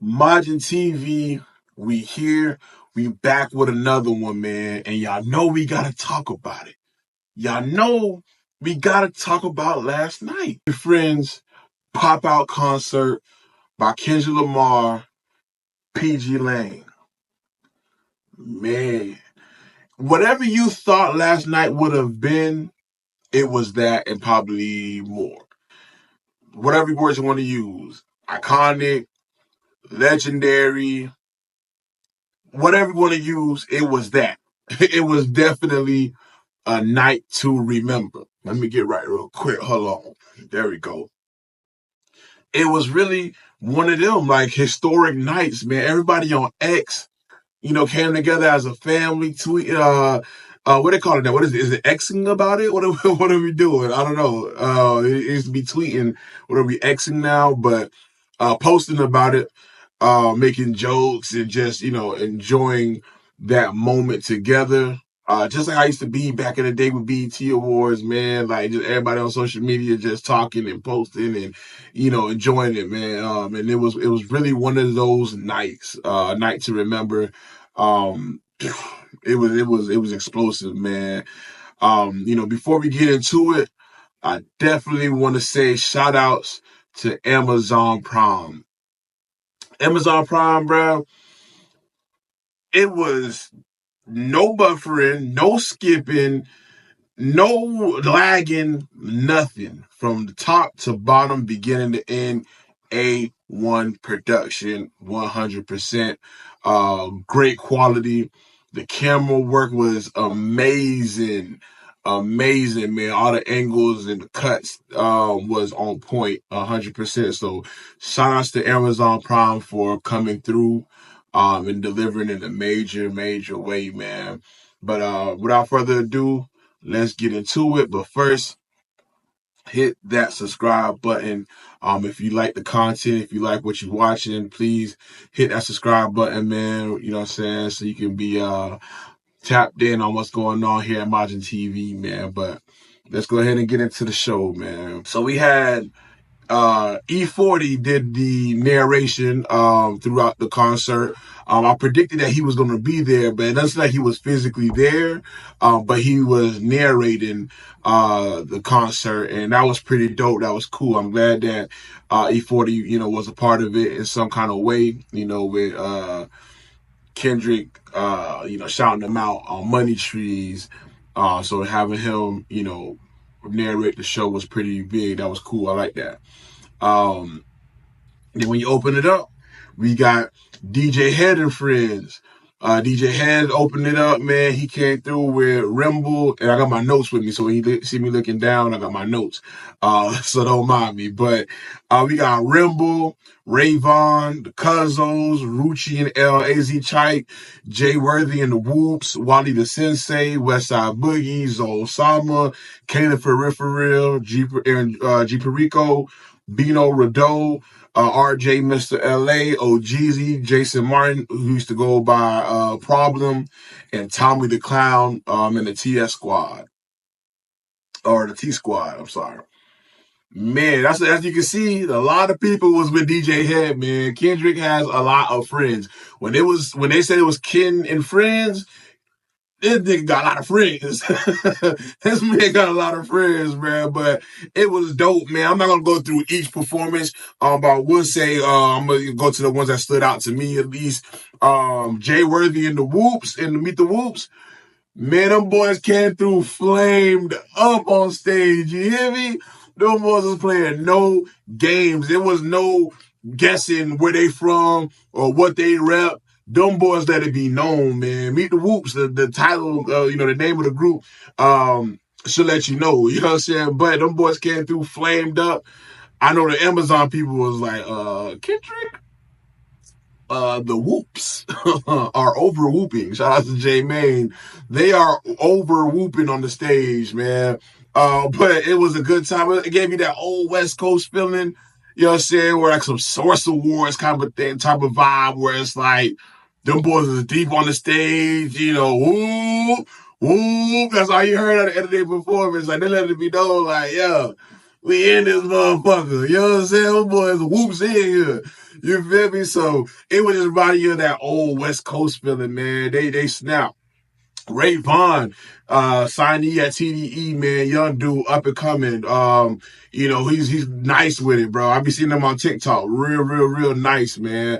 MaginTV, we here. We back with another one, man. And y'all know we gotta talk about it. Y'all know we gotta talk about last night. Your friends pop out concert by Kendrick Lamar, PG Lane. Man, whatever you thought last night would have been, it was that and probably more. Whatever words you want to use. Iconic, legendary, whatever you want to use, it was that. It was definitely a night to remember. Let me get right real quick. Hold on. There we go. It was really one of them like historic nights, man. Everybody on X, came together as a family. Tweet, what they call it now? What is it? Is it Xing about it? What are we doing? I don't know. It used to be tweeting. What are we Xing now? But posting about it, making jokes and just enjoying that moment together. Just like I used to be back in the day with BET Awards, man. Like just everybody on social media just talking and posting and enjoying it, man. And it was really one of those nights, night to remember. Um, it was explosive, man. Before we get into it, I definitely want to say shout outs to Amazon Prime. Amazon Prime, bro. It was no buffering, no skipping, no lagging, nothing. From the top to bottom, beginning to end, A1 production, 100%. Great quality. The camera work was amazing. Amazing, man. All the angles and the cuts was on point, 100%. So shout outs to Amazon Prime for coming through and delivering in a major, major way, man. But without further ado, let's get into it. But first, hit that subscribe button. If you like the content, if you like what you're watching, please hit that subscribe button, man. You know what I'm saying? So you can be tapped in on what's going on here at MaginTV, man. But let's go ahead and get into the show, man. So we had E40 did the narration throughout the concert. I predicted that he was going to be there, but it doesn't seem like he was physically there. But he was narrating the concert, and that was pretty dope. That was cool. I'm glad that E40, was a part of it in some kind of way. With Kendrick, shouting them out on Money Trees. So having him, narrate the show was pretty big. That was cool. I like that. Then when you open it up, we got DJ Head and Friends. DJ Head opened it up, man. He came through with Rimble, and I got my notes with me. So when you see me looking down, I got my notes. So don't mind me. But we got Rimble, Rayvon, the Cuzzos, Rucci and L, AZ Chike, Jay Worthy and the Whoops, Wally the Sensei, Westside Boogie, Zoe Osama, Caleb for Real, G Perico, Bino Rado, RJ Mr. LA, OGZ, Jason Martin, who used to go by Problem, and Tommy the Clown in the TS Squad. Or the T Squad, I'm sorry. Man, as you can see, a lot of people was with DJ Head, man. Kendrick has a lot of friends. When they said it was Ken and Friends, this nigga got a lot of friends. This man got a lot of friends, man. But it was dope, man. I'm not gonna go through each performance, but I will say I'm gonna go to the ones that stood out to me at least. Jay Worthy and the Whoops and the Meet the Whoops. Man, them boys came through flamed up on stage. You hear me? Them boys was playing no games. There was no guessing where they from or what they rep. Them boys let it be known, man. Meet the Whoops, the title, the name of the group, should let you know. You know what I'm saying? But them boys came through flamed up. I know the Amazon people was like, Kendrick? The Whoops are over whooping. Shout out to J Main. They are over whooping on the stage, man. But it was a good time. It gave me that old West Coast feeling, you know what I'm saying? Where like some Source Awards kind of thing, type of vibe where it's like, them boys is deep on the stage, whoop, whoop. That's all you heard at the end of the performance. Like, they let it be known, like, yeah, We in this motherfucker. You know what I'm saying? Those boys whoops in here. You feel me? So it was just reminding you of that old West Coast feeling, man. They snap. Ray Vaughn, signee at TDE, man, young dude, up and coming. He's nice with it, bro. I be seeing him on TikTok. Real nice, man.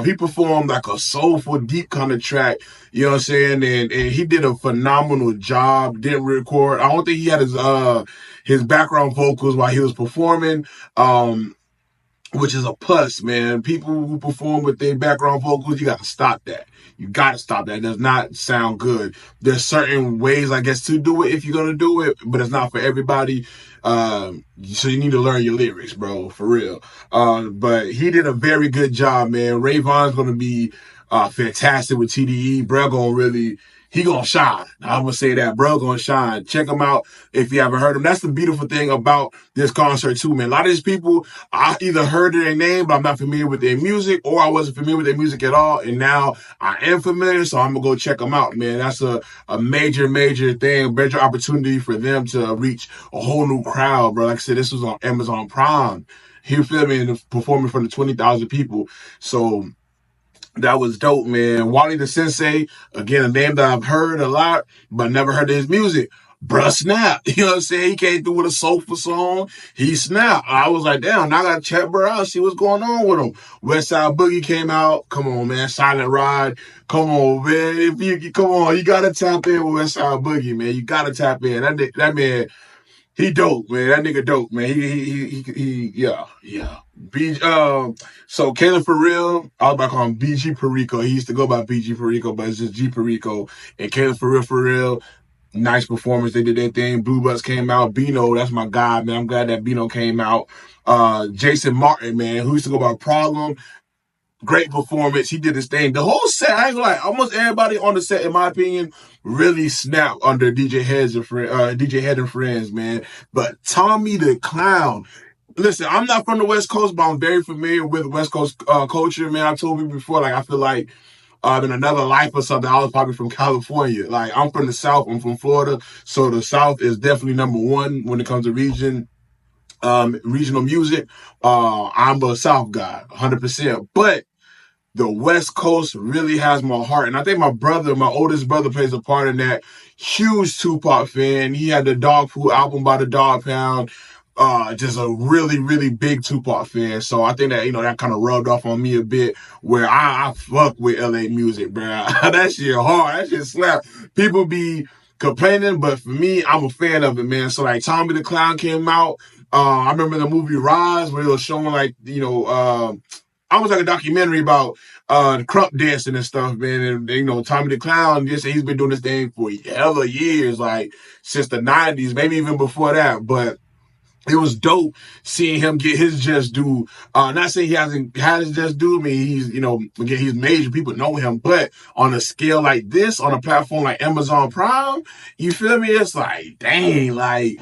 He performed like a soulful, deep kind of track, you know what I'm saying? And he did a phenomenal job. Didn't record. I don't think he had his background vocals while he was performing. Which is a plus, man. People who perform with their background vocals, you gotta stop that. You gotta stop that. It does not sound good. There's certain ways, I guess, to do it if you're gonna do it, but it's not for everybody. So you need to learn your lyrics, bro, for real. But he did a very good job, man. Ray Vaughn's gonna be fantastic with TDE. Bro he gonna shine. I'm gonna say that, bro, gonna shine. Check him out if you haven't heard him. That's the beautiful thing about this concert too, man. A lot of these people, I either heard their name, but I'm not familiar with their music, or I wasn't familiar with their music at all, and now I am familiar, so I'm gonna go check them out, man. That's a major thing, major opportunity for them to reach a whole new crowd, bro. Like I said, this was on Amazon Prime. He filmed me and performing for the 20,000 people. So that was dope, man. Wally the Sensei, again, a name that I've heard a lot, but never heard of his music. Bruh snap. You know what I'm saying? He came through with a soulful song. He snapped. I was like, damn, now I gotta check bro out, see what's going on with him. West Side Boogie came out. Come on, man. Silent Ride. Come on, man. Come on, you gotta tap in with West Side Boogie, man. You gotta tap in. That man, he dope, man. That nigga dope, man. Yeah. So Caleb for real, I was about to call him BG Perico. He used to go by BG Perico, but it's just G Perico. And Caleb for real, nice performance. They did their thing. Blue Butts came out. Bino, that's my guy, man. I'm glad that Bino came out. Jason Martin, man, who used to go by Problem. Great performance. He did his thing. The whole set, I ain't gonna lie, almost everybody on the set, in my opinion, really snapped under DJ Head and Friends, man. But Tommy the Clown. Listen, I'm not from the West Coast, but I'm very familiar with West Coast culture, man. I told you before, like, I feel like in another life or something, I was probably from California. Like, I'm from the South. I'm from Florida. So the South is definitely number one when it comes to regional music. I'm a South guy, 100%. But the West Coast really has my heart. And I think my oldest brother plays a part in that. Huge Tupac fan. He had the Dog Food album by the Dog Pound. Just a really big Tupac fan. So I think that, that kind of rubbed off on me a bit, where I fuck with LA music, bro. That shit hard. That shit slap. People be complaining, but for me, I'm a fan of it, man. So like Tommy the Clown came out. I remember the movie Rise, where it was showing like, almost like a documentary about crump dancing and stuff, man. And Tommy the Clown, he's been doing this thing for hella years, like since the 90s, maybe even before that. But it was dope seeing him get his just due. Not saying he hasn't had his just due. I mean, again, he's major. People know him. But on a scale like this, on a platform like Amazon Prime, you feel me? It's like, dang, like,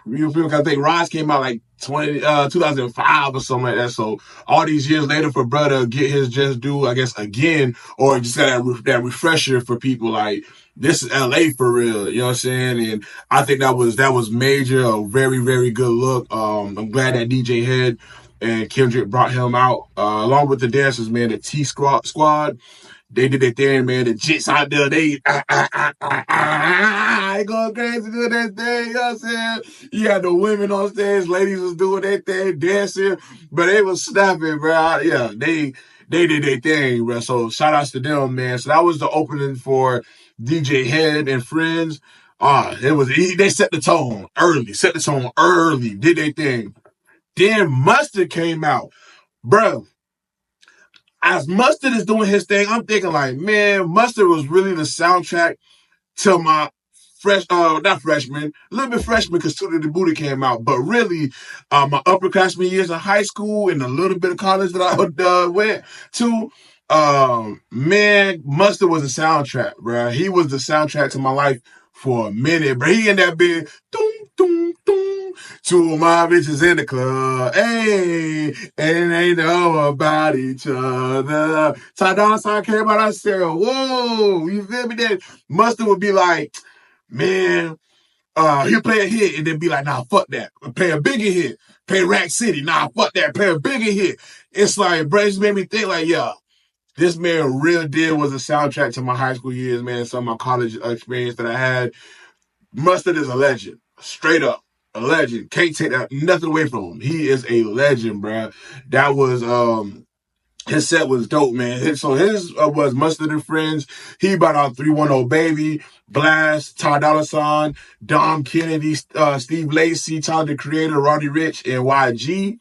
you feel me? I think Rise came out like 2005 or something like that. So all these years later for brother to get his just due, I guess, again, or just got that refresher for people like, this is LA for real, you know what I'm saying? And I think that was major, a very good look. I'm glad that DJ Head and Kendrick brought him out, along with the dancers, man, the T Squad. They did their thing, man. The jits out there, they going crazy doing that thing, you know what I'm saying? You had the women on stage, ladies was doing their thing, dancing, but they was snapping, bro. Yeah, they did their thing, bro. So shout outs to them, man. So that was the opening for DJ Head and Friends. They set the tone early, did their thing. Then Mustard came out, bro. As Mustard is doing his thing, I'm thinking like, man, Mustard was really the soundtrack to my not freshman, a little bit freshman because Tutor the Booty came out, but really, my upperclassmen years in high school and a little bit of college that I went to, man, Mustard was a soundtrack, bro. He was the soundtrack to my life for a minute, but he in that big, doom, doom, doom, two of my bitches in the club, hey, and they know about each other. Ty Dolla $ign came out, I said, whoa, you feel me? Then Mustard would be like, man, he'll play a hit and then be like, nah, fuck that. Play a bigger hit. Play Rack City. Nah, fuck that. Play a bigger hit. It's like, bro, it just made me think like, yeah, this man real deal was a soundtrack to my high school years, man. Some of my college experience that I had. Mustard is a legend. Straight up. A legend. Can't take that nothing away from him. He is a legend, bro. That was his set was dope, man. So his was Mustard and Friends. He brought out 310 Baby, Blast, Ty Dolla $ign, Dom Kennedy, Steve Lacy, Tyler the Creator, Roddy Ricch, and YG.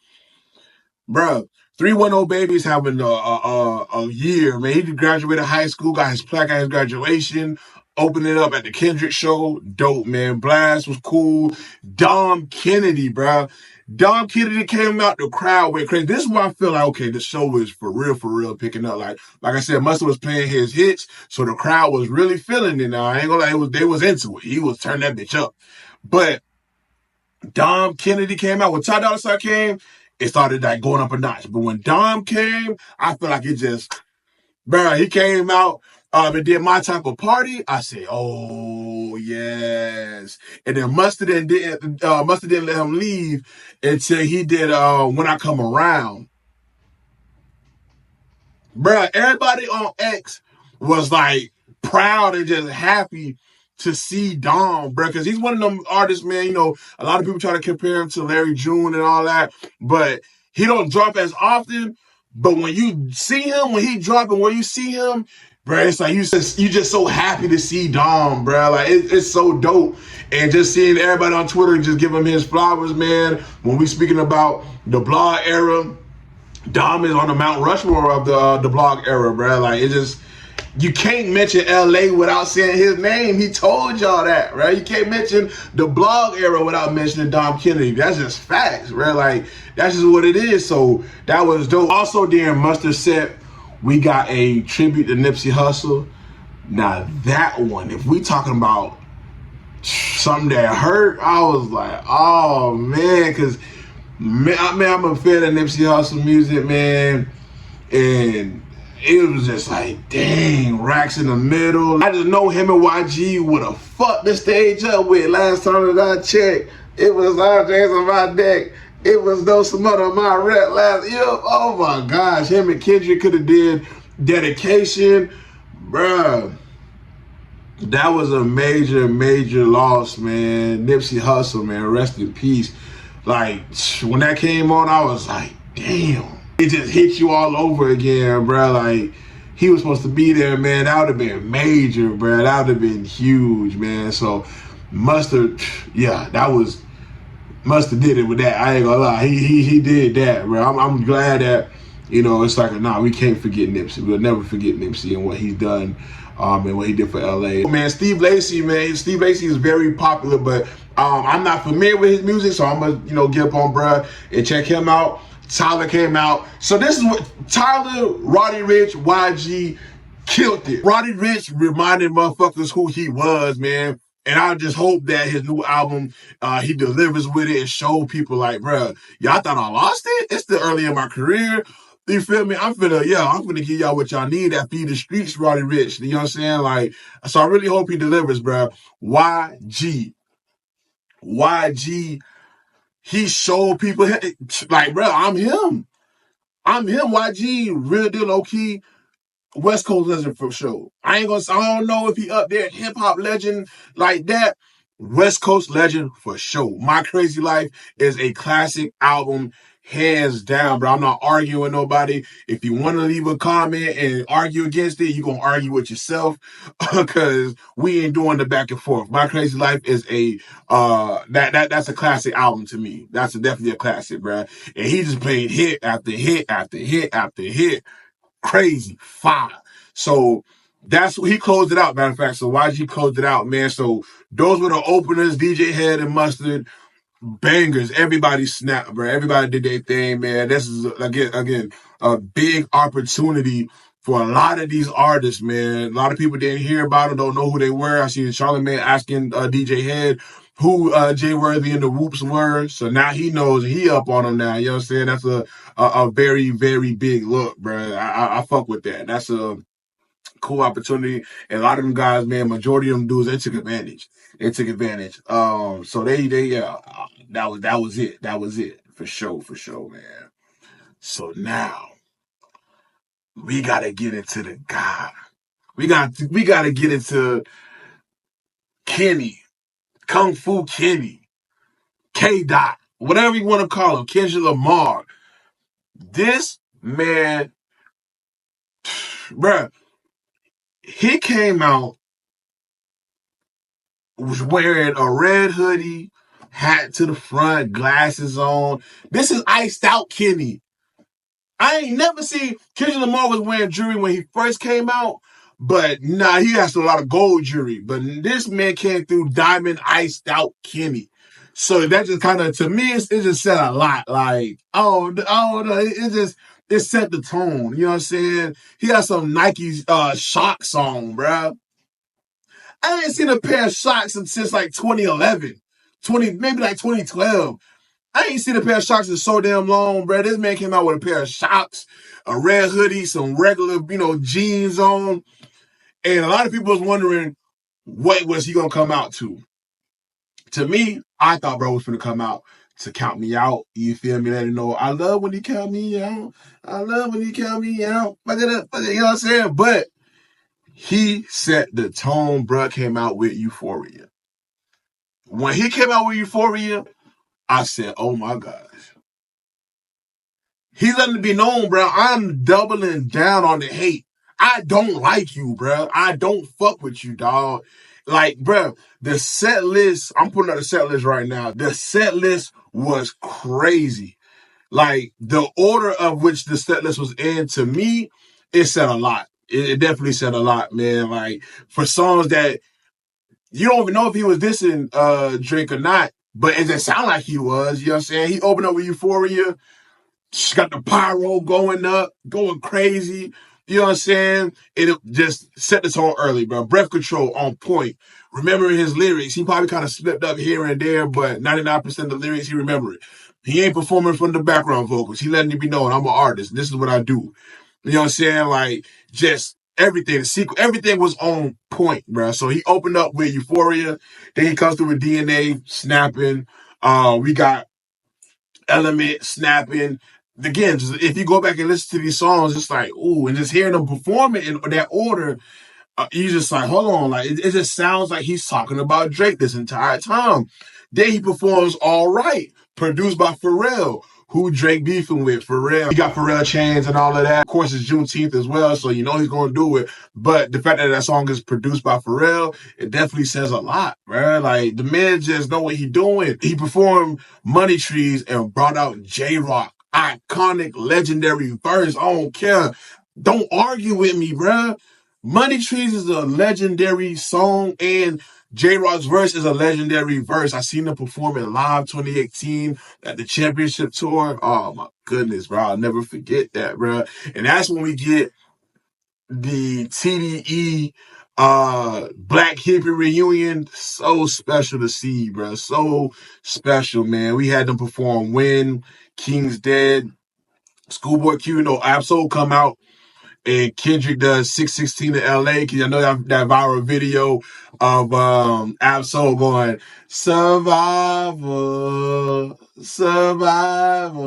Bruh, 310 Baby's having a year, man. He graduated high school, got his plaque at his graduation, opened it up at the Kendrick show. Dope, man. Blast was cool. Dom Kennedy, bruh. Dom Kennedy came out, the crowd went crazy. This is why I feel like, okay, the show is for real picking up. Like I said, Mustard was playing his hits, so the crowd was really feeling it now. I ain't gonna lie, they was into it. He was turning that bitch up. But Dom Kennedy came out, when Ty Dolla $ign came, it started like going up a notch. But when Dom came, I feel like it just, bro, he came out and did My Type of Party. I said, oh yes. And then Mustard didn't let him leave until he did When I Come Around. Bro, everybody on X was like proud and just happy to see Dom, bro, because he's one of them artists, man. You know, a lot of people try to compare him to Larry June and all that, but he don't drop as often. But when you see him, when he drop and when you see him, bro, it's like you just so happy to see Dom, bro. Like it's so dope, and just seeing everybody on Twitter just give him his flowers, man. When we speaking about the blog era, Dom is on the Mount Rushmore of the blog era, bro. Like it just. You can't mention LA without saying his name. He told y'all that, right? You can't mention the blog era without mentioning Dom Kennedy. That's just facts, right? Like, that's just what it is. So that was dope. Also, during Mustard set, we got a tribute to Nipsey Hussle. Now, that one, if we talking about something that hurt, I was like, oh, man, because, man, I'm a fan of Nipsey Hussle music, man, and it was just like, dang, racks in the middle. I just know him and YG would have fucked the stage up with. Last time that I checked, it was all James on my deck. It was no smother on my rep last year. Oh my gosh, him and Kendrick could have did Dedication. Bruh, that was a major loss, man. Nipsey Hussle, man, rest in peace. Like, when that came on, I was like, damn. It just hit you all over again, bro. Like, he was supposed to be there, man. That would have been major, bro. That would have been huge, man. So, Mustard, yeah, Mustard did it with that. I ain't gonna lie. He did that, bro. I'm glad that, you know, it's like, nah, we can't forget Nipsey. We'll never forget Nipsey and what he's done and what he did for LA. Man, Steve Lacy, man. Steve Lacy is very popular, but I'm not familiar with his music, so I'm gonna, you know, get up on bruh and check him out. Tyler came out. So this is what Tyler, Roddy Ricch, YG killed it. Roddy Ricch reminded motherfuckers who he was, man. And I just hope that his new album, he delivers with it and show people like, bruh, y'all thought I lost it? It's still early in my career. You feel me? I'm finna give y'all what y'all need. That Feed the Streets, Roddy Ricch. You know what I'm saying? Like, so I really hope he delivers, bruh. YG, he showed people, like, bro, I'm him. YG, real deal, low key, West Coast legend for sure. I don't know if he up there, hip hop legend like that. West Coast legend for sure. My Crazy Life is a classic album, hands down, bro. I'm not arguing with nobody. If you want to leave a comment and argue against it, you're going to argue with yourself because we ain't doing the back and forth. My Crazy Life is that's a classic album to me. That's definitely a classic, bro. And he just played hit after hit after hit after hit. Crazy fire. So that's what he closed it out, matter of fact. So YG closed it out, man. So those were the openers, DJ Head and Mustard. Bangers. Everybody snapped, bro. Everybody did their thing, man. This is, again, a big opportunity for a lot of these artists, man. A lot of people didn't hear about them, don't know who they were. I see Charlamagne asking DJ Head who Jay Worthy and the Whoops were. So now he knows, he up on them now. You know what I'm saying? That's a very, very big look, bro. I fuck with that. That's a cool opportunity. And a lot of them guys, man, majority of them dudes, they took advantage. So yeah, that was it. That was it. For sure, man. So now we gotta get into the guy. We gotta get into Kenny, Kung Fu Kenny, K. Dot, whatever you want to call him, Kendrick Lamar. This man, bruh, he came out, was wearing a red hoodie, hat to the front, glasses on. This is iced out Kenny. I ain't never seen Kendrick Lamar was wearing jewelry when he first came out, but nah, he has a lot of gold jewelry. But this man came through diamond iced out Kenny. So that just kind of, to me, it just said a lot. Like, oh no, it set the tone. You know what I'm saying? He got some Nike Shocks on, bruh. I ain't seen a pair of Shocks since like 2011, maybe like 2012. I ain't seen a pair of Shocks in so damn long, bro. This man came out with a pair of Shocks, a red hoodie, some regular, jeans on. And a lot of people was wondering, what was he going to come out to? To me, I thought bro was going to come out to count me out. You feel me? Let him know, I love when you count me out. I love when you count me out. You know what I'm saying? But he set the tone, bro. Came out with Euphoria. When he came out with Euphoria, I said, oh my gosh. He letting it be known, bro. I'm doubling down on the hate. I don't like you, bro. I don't fuck with you, dog. Like, bro, the set list, I'm putting out the set list right now. The set list was crazy. Like, the order of which the set list was in, to me, it said a lot. It definitely said a lot, man. Like, for songs that you don't even know if he was dissing Drake or not, but it just sounded like he was. You know what I'm saying? He opened up with Euphoria. She got the pyro going up, going crazy. You know what I'm saying? It just set the tone early, bro. Breath Control on point. Remembering his lyrics. He probably kind of slipped up here and there, but 99% of the lyrics, he remembered it. He ain't performing from the background vocals. He letting it be known, I'm an artist. This is what I do. You know what I'm saying? Like, just everything. The sequel, everything was on point, bro. So he opened up with Euphoria. Then he comes through with DNA, snapping. We got Element, snapping. Again, just if you go back and listen to these songs, it's like, ooh, and just hearing them perform it in that order, you just like, hold on, like it just sounds like he's talking about Drake this entire time. Then he performs All Right, produced by Pharrell, who Drake beefing with. Pharrell, he got Pharrell chains and all of that. Of course, it's Juneteenth as well, so you know he's gonna do it. But the fact that that song is produced by Pharrell, it definitely says a lot, bro. Like the man just know what he doing. He performed Money Trees and brought out J-Rock. Iconic, legendary verse. I don't care. Don't argue with me, bruh. Money Trees is a legendary song, and J-Rock's verse is a legendary verse. I seen him perform it live 2018 at the championship tour. Oh my goodness, bro. I'll never forget that, bro. And that's when we get the TDE Black Hippie reunion. So special to see, bro. So special, man. We had them perform When, King's Dead, Schoolboy Q, Absol come out, and Kendrick does 616 to LA. Cause I know that viral video of Absol going, Survivor, Survivor.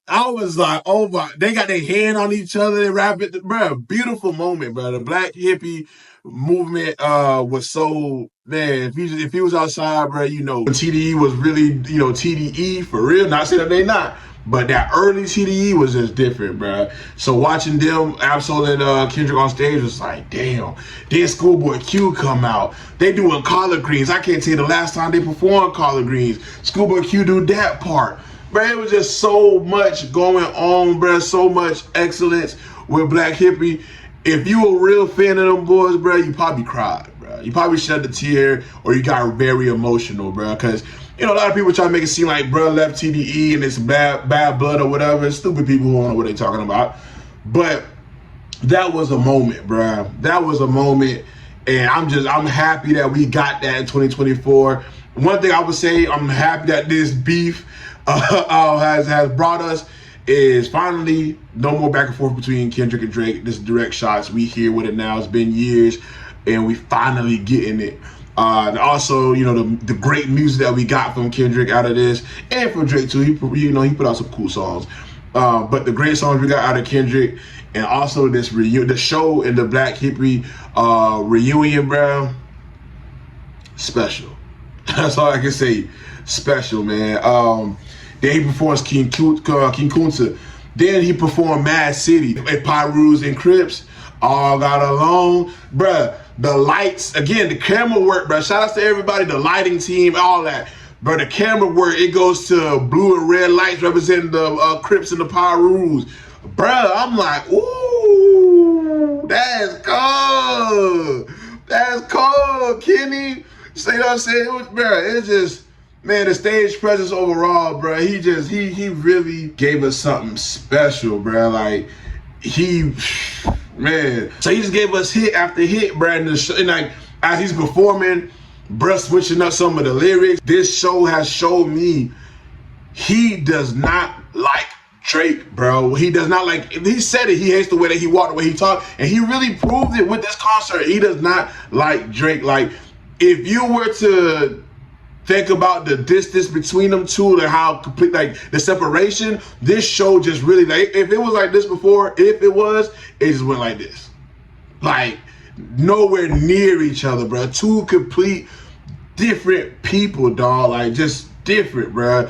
I was like, oh my, they got their hand on each other, they rap it, bro. Beautiful moment, bro. The Black Hippie movement was so, man, if he was outside, bro, TDE was really, TDE for real. Not saying that they not, but that early TDE was just different, bro. So watching them, Absol and Kendrick on stage was like, damn. Then Schoolboy Q come out. They doing collard greens. I can't tell you the last time they performed collard greens. Schoolboy Q do that part. Bro, it was just so much going on, bro. So much excellence with Black Hippie. If you a real fan of them boys, bro, you probably cried, bro. You probably shed a tear or you got very emotional, bro. Because, a lot of people try to make it seem like bro left TDE and it's bad blood or whatever. It's stupid people who don't know what they're talking about. But that was a moment, bro. That was a moment. And I'm happy that we got that in 2024. One thing I would say, I'm happy that this beef has brought us is finally no more back and forth between Kendrick and Drake. This direct shots. We here with it now. It's been years, and we finally getting it. And also, you know, the great music that we got from Kendrick out of this, and from Drake too. He put out some cool songs. But the great songs we got out of Kendrick, and also this the show in the Black Hippie reunion, bro. Special. That's all I can say. Special, man. Then he performs King Kunta. Then he performed Mad City. And Pyrus and Crips all got along. Bruh, the lights, again, the camera work, bruh. Shout out to everybody, the lighting team, all that. But the camera work, it goes to blue and red lights representing the Crips and the Pyrus. Bruh, I'm like, ooh, that's cool. That's cool, Kenny. See what I'm saying? Bruh, it's just, man, the stage presence overall, bro. He really gave us something special, bro. Like man. So he just gave us hit after hit, bro. And like as he's performing, bro, switching up some of the lyrics. This show has showed me he does not like Drake, bro. He does not like. He said it. He hates the way that he walked, the way he talked, and he really proved it with this concert. He does not like Drake. Like if you were to think about the distance between them two and how complete, like the separation, this show just really, like, if it was like this before, it just went like this. Like, nowhere near each other, bro. Two complete different people, dog. Like, just different, bro.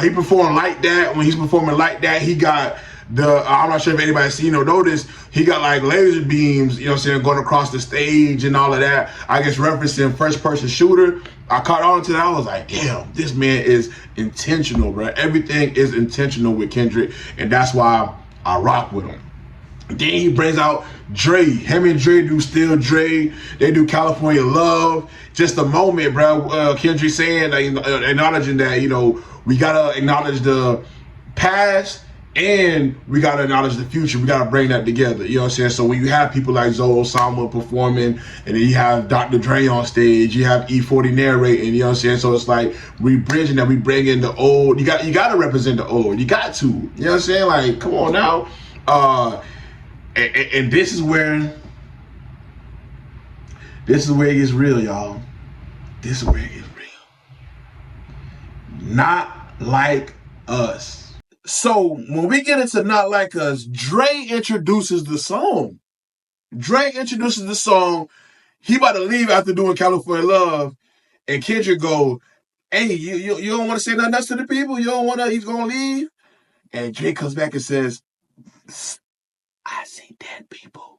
He performed like that. When he's performing like that, he got I'm not sure if anybody's seen or noticed, he got like laser beams, you know what I'm saying, going across the stage and all of that. I guess referencing first person shooter. I caught on to that. I was like, damn, this man is intentional, bro. Everything is intentional with Kendrick, and that's why I rock with him. Then he brings out Dre. Him and Dre do Still Dre. They do California Love. Just a moment, bro. Kendrick saying, acknowledging that, you know, we gotta acknowledge the past and we gotta acknowledge the future. We gotta bring that together. You know what I'm saying? So when you have people like Zoe Osama performing, and then you have Dr. Dre on stage, you have E40 narrating, you know what I'm saying? So it's like we bridging that, we bring in the old. You gotta represent the old. You got to. You know what I'm saying? Like, come on now. And this is where it gets real, y'all. This is where it gets real. Not Like Us. So when we get into Not Like Us, Dre introduces the song. He about to leave after doing California Love, and Kendrick go, hey, you don't want to say nothing else to the people? You don't want to, he's going to leave? And Dre comes back and says, I see dead people.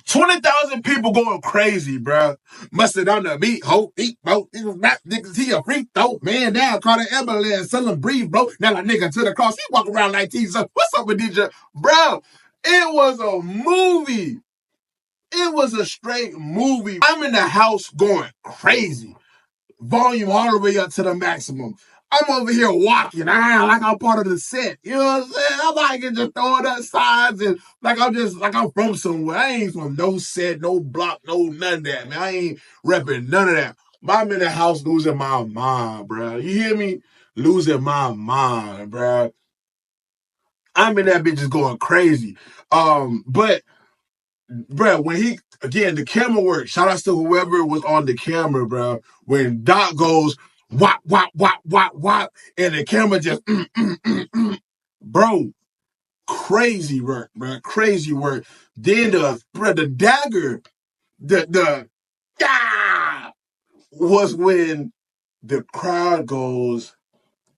20,000 people going crazy, bro. Mustard on the meat, ho, eat, bro. These rap niggas, he a freak, though. Man down, call the ambulance, tell him breathe, bro. Now that nigga to the cross, he walk around like Jesus. What's up with DJ? Bro, it was a movie. It was a straight movie. I'm in the house going crazy. Volume all the way up to the maximum. I'm over here walking like I'm part of the set. You know what I'm saying? I'm like just throwing up signs and like I'm from somewhere. I ain't from no set, no block, no none of that, man. I ain't repping none of that. I'm in the house losing my mind, bro. You hear me? Losing my mind, bro. I'm in that bitch just going crazy. But bro, when the camera work, shout out to whoever was on the camera, bro. When Doc goes, wop, wop, wop, wop, wop, and the camera just, bro, crazy work, bro, crazy work. Then the dagger, was when the crowd goes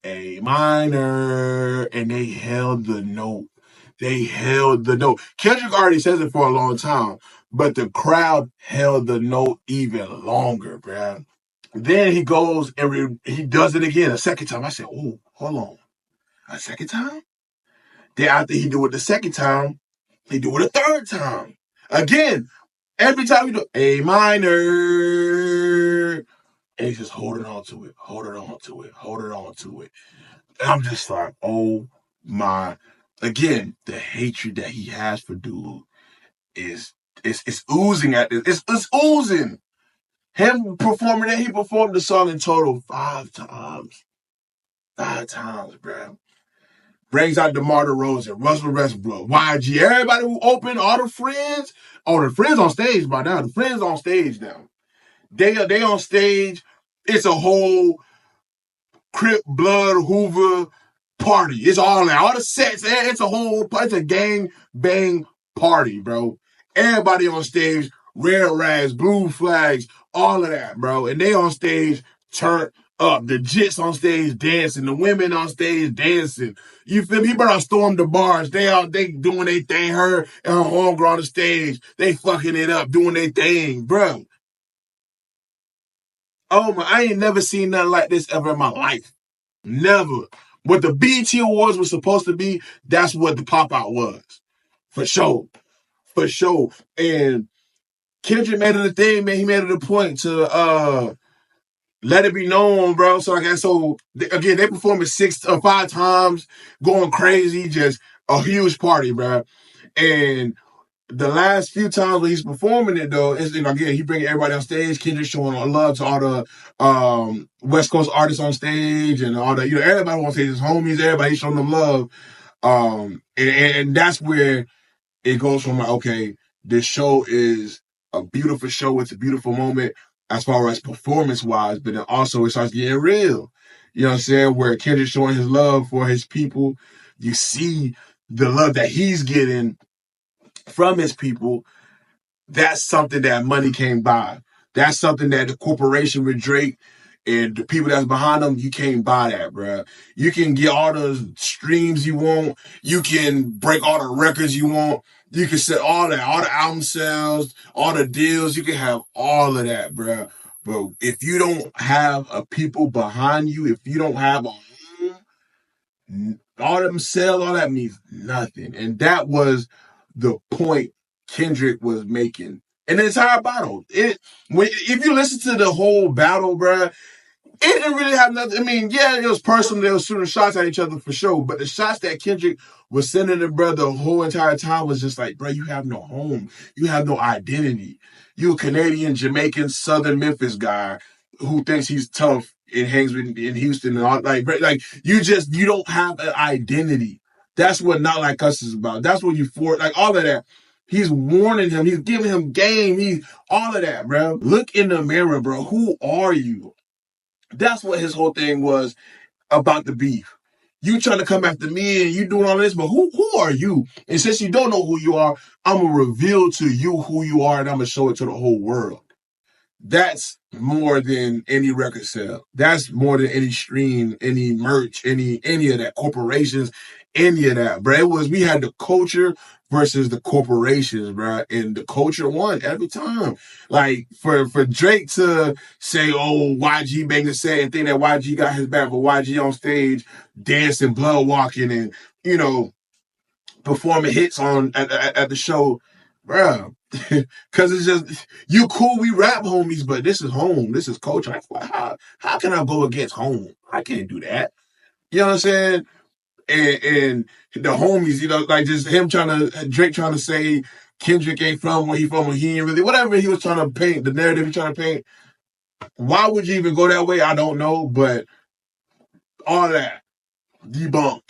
A minor, and they held the note. Kendrick already says it for a long time, but the crowd held the note even longer, bruh. Then he goes and he does it again a second time. I said, oh, hold on. A second time? Then after he do it the second time, he do it a third time. Again, every time he do A minor, and he's just holding on to it. And I'm just like, oh my. Again, the hatred that he has for dude is oozing at this. It's oozing. Him performing that, he performed the song in total 5 times. 5 times, bro. brings out DeMar DeRozan, Russell Westbrook, YG, everybody who opened, all the friends. Oh, the friends on stage by now. The friends on stage now. They on stage. It's a whole Crip, Blood, Hoover party. It's all that. All the sets. It's a gang bang party, bro. Everybody on stage, red rags, blue flags, all of that, bro. And they on stage turn up. The jits on stage dancing. The women on stage dancing. You feel me? You better storm the bars. They doing their thing. Her and her homegirl on the stage. They fucking it up, doing their thing, bro. Oh my, I ain't never seen nothing like this ever in my life. Never. What the BET Awards was supposed to be, that's what the pop-out was. For sure. For sure. And Kendrick made it a thing, man. He made it a point to let it be known, bro. So again, they performed it 5 times, going crazy, just a huge party, bro. And the last few times when he's performing it, though, is again, he bringing everybody on stage. Kendrick showing love to all the West Coast artists on stage and all the, everybody on stage, his homies, everybody showing them love. And that's where it goes from like, okay, this show is a beautiful show. It's a beautiful moment as far as performance-wise, but then also it starts getting real. You know what I'm saying? Where Kendrick showing his love for his people. You see the love that he's getting from his people. That's something that money can't buy. That's something that the corporation with Drake and the people that's behind them, you can't buy that, bro. You can get all the streams you want. You can break all the records you want. You can set all that, all the album sales, all the deals. You can have all of that, bro. But if you don't have a people behind you, if you don't have a home, all them sales, all that means nothing. And that was the point Kendrick was making. And the entire battle. If you listen to the whole battle, bro, it didn't really have nothing. I mean, yeah, it was personal. They were shooting shots at each other for sure. But the shots that Kendrick was sending to bro the whole entire time was just like, bro, you have no home. You have no identity. You a Canadian, Jamaican, Southern Memphis guy who thinks he's tough and hangs in Houston and all you don't have an identity. That's what Not Like Us is about. That's what all of that. He's warning him. He's giving him game. He's all of that, bro. Look in the mirror, bro. Who are you? That's what his whole thing was about the beef. You trying to come after me and you doing all this, but who are you? And since you don't know who you are, I'm going to reveal to you who you are and I'm going to show it to the whole world. That's more than any record sale. That's more than any stream, any merch, any of that, corporations, any of that, bro. We had the culture versus the corporations, bro, and the culture won every time. Like for Drake to say, "Oh, YG bang the set," and think that YG got his back, but YG on stage dancing, blood walking, and performing hits at the show, bro. Because it's just, you cool, we rap homies, but this is home. This is culture. How can I go against home? I can't do that. You know what I'm saying? And the homies, like just Drake trying to say Kendrick ain't from where he from, when he ain't really, whatever he was trying to paint, the narrative he trying to paint. Why would you even go that way? I don't know, but all that debunked.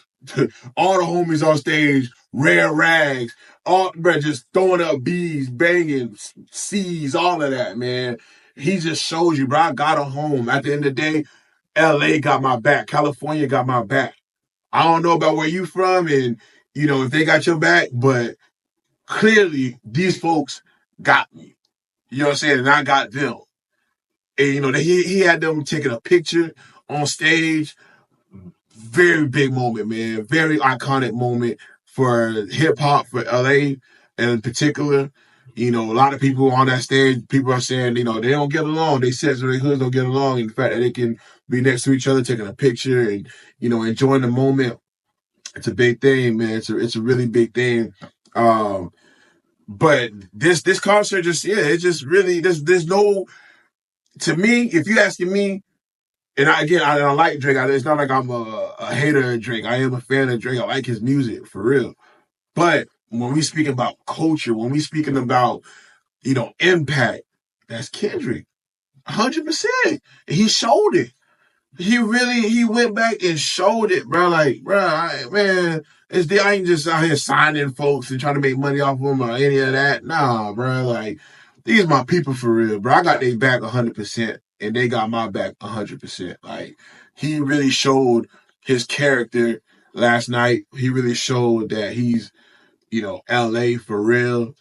All the homies on stage, rare rags, just throwing up B's, banging, C's, all of that, man. He just shows you, bro, I got a home. At the end of the day, LA got my back. California got my back. I don't know about where you from and, if they got your back, but clearly these folks got me. You know what I'm saying? And I got them. And, he had them taking a picture on stage. Very big moment, man. Very iconic moment for hip hop, for LA in particular. A lot of people on that stage, people are saying, they don't get along. They said so their hoods don't get along. And the fact that they can be next to each other, taking a picture and, enjoying the moment. It's a big thing, man. It's a really big thing. But this concert it just really, there's no, to me, if you asking me, and I like Drake. It's not like I'm a hater of Drake. I am a fan of Drake. I like his music, for real. But when we speak about culture, when we speaking about, impact, that's Kendrick. 100%. He showed it. he went back and showed it, bro. Like, bro, man, I ain't just out here signing folks and trying to make money off them or any of that. Nah, bro. Like, these my people for real, bro. I got their back 100%, and they got my back 100%. Like, he really showed his character last night. He really showed that he's, LA for real,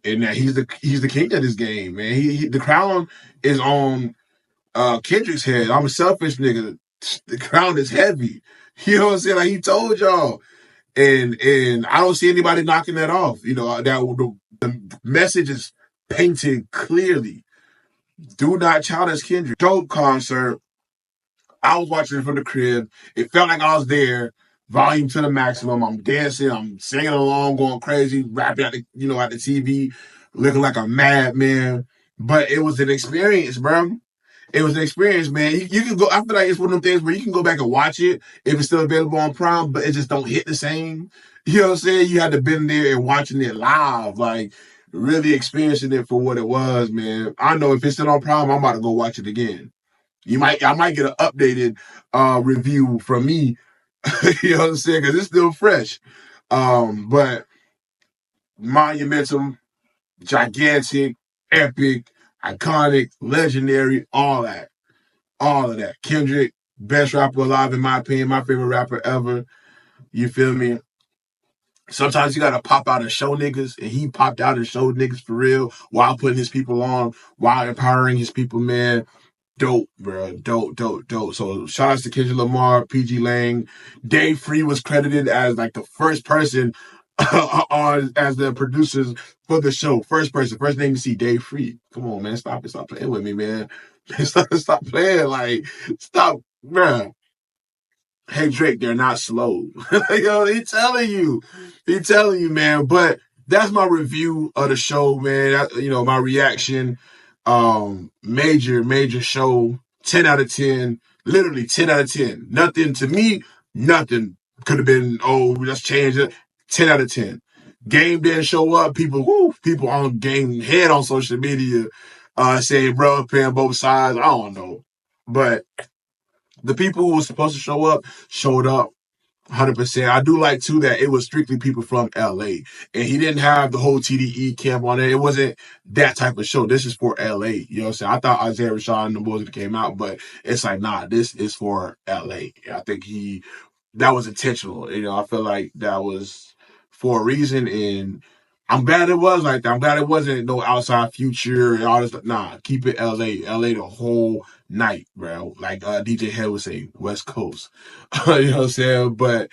and that he's the king of this game, man. The crown is on Kendrick's head. I'm a selfish nigga. The crown is heavy. You know what I'm saying? Like he told y'all. And I don't see anybody knocking that off. The message is painted clearly. Do not challenge Kendrick. Dope concert. I was watching it from the crib. It felt like I was there. Volume to the maximum. I'm dancing. I'm singing along, going crazy, rapping at the TV, looking like a madman. But it was an experience, bro. It was an experience, man. You can go. I feel like it's one of them things where you can go back and watch it if it's still available on Prime, but it just don't hit the same. You know what I'm saying? You had to been there and watching it live, like really experiencing it for what it was, man. I know if it's still on Prime, I'm about to go watch it again. I might get an updated review from me. You know what I'm saying? Because it's still fresh. But monumental, gigantic, epic, iconic, legendary, all that. All of that. Kendrick, best rapper alive in my opinion, my favorite rapper ever. You feel me? Sometimes you gotta pop out and show niggas, and he popped out and showed niggas for real while putting his people on, while empowering his people, man. Dope, bro. Dope, dope, dope. So shout outs to Kendrick Lamar, PG Lang. Dave Free was credited as like the first person on as the producers for the show. First person, first name you see, Dave Free. Come on, man. Stop playing with me, man. Stop playing. Like, stop, bro. Hey Drake, they're not slow. Yo, he telling you, man. But that's my review of the show, man. My reaction. Major show. 10 out of 10. Literally 10 out of 10. Nothing to me. Nothing could have been. Oh, let's change it. 10 out of 10. Game didn't show up. People on Game head on social media, saying bro playing both sides. I don't know, but the people who were supposed to show up showed up 100%. I do like too that it was strictly people from LA, and he didn't have the whole TDE camp on it. It wasn't that type of show. This is for LA. You know what I'm saying? I thought Isaiah Rashad and the boys came out, but it's like, nah, this is for LA. I think that was intentional. I feel like that was for a reason, and I'm glad it was like that. I'm glad it wasn't no outside future and all this. Nah, keep it LA. LA the whole night, bro. Like DJ Head would say, West Coast. You know what I'm saying? But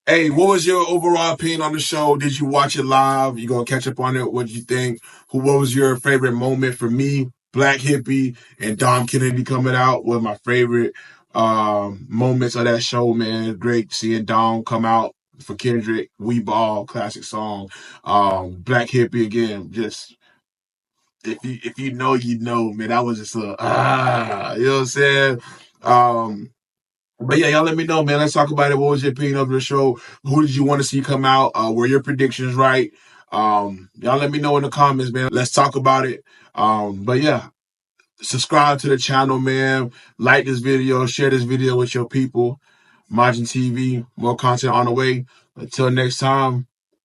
hey, what was your overall opinion on the show? Did you watch it live? You gonna catch up on it? What did you think? What was your favorite moment? For me, Black Hippie and Dom Kennedy coming out were my favorite moments of that show, man. Great seeing Dom come out for Kendrick, We Ball, classic song. Black Hippie again, just if you know, you know, man. That was just you know what I'm saying? But yeah, y'all let me know, man. Let's talk about it. What was your opinion of the show? Who did you want to see come out? Were your predictions right? Y'all let me know in the comments, man. Let's talk about it. But yeah, subscribe to the channel, man. Like this video, share this video with your people. MaginTV, more content on the way. Until next time.